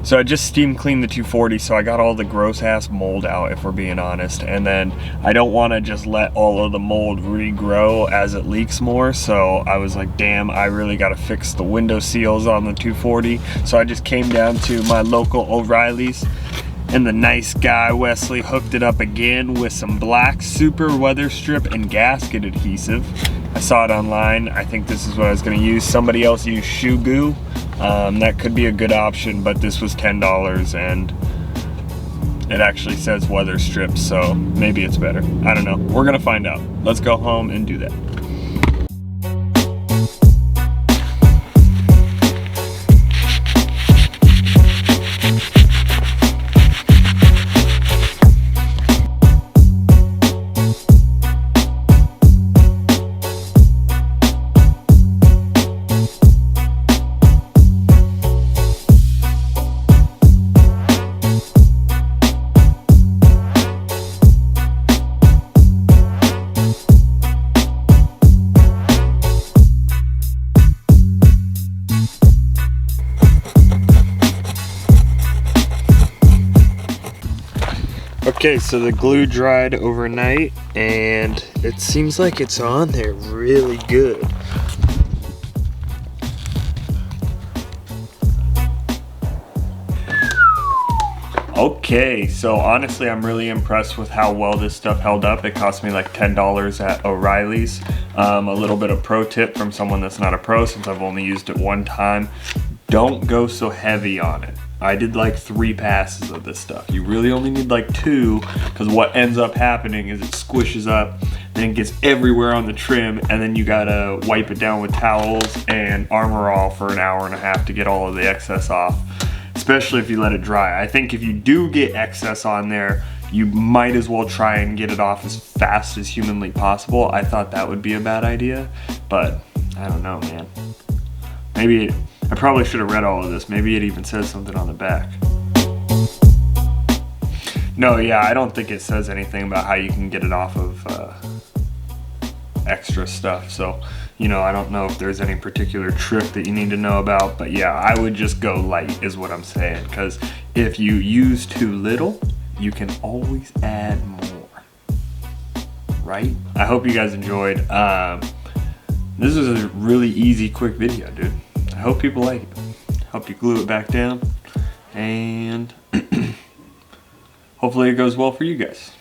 So I just steam cleaned the 240, so I got all the gross ass mold out, if we're being honest. And then I don't want to just let all of the mold regrow as it leaks more. So I was like, damn, I really got to fix the window seals on the 240. So I just came down to my local O'Reilly's, and the nice guy Wesley hooked it up again with some black super WeatherStrip and gasket adhesive. I saw it online. I think this is what I was going to use. Somebody else used shoe goo. That could be a good option, but this was $10 and it actually says WeatherStrip, so maybe it's better. I don't know. We're gonna find out. Let's go home and do that. Okay, so the glue dried overnight and it seems like it's on there really good. Okay, so honestly I'm really impressed with how well this stuff held up. It cost me like $10 at O'Reilly's. A little bit of pro tip from someone that's not a pro, since I've only used it one time. Don't go so heavy on it. I did like 3 passes of this stuff. You really only need like 2, because what ends up happening is it squishes up, then it gets everywhere on the trim, and then you gotta wipe it down with towels and Armor All for an hour and a half to get all of the excess off, especially if you let it dry. I think if you do get excess on there, you might as well try and get it off as fast as humanly possible. I thought that would be a bad idea, but I don't know, man. Maybe I probably should have read all of this. Maybe it even says something on the back. No, yeah, I don't think it says anything about how you can get it off of extra stuff. So, you know, I don't know if there's any particular trick that you need to know about, but yeah, I would just go light is what I'm saying, because if you use too little, you can always add more, right? I hope you guys enjoyed. This is a really easy, quick video, dude. I hope people like it. Hope you glue it back down, and hopefully it goes well for you guys.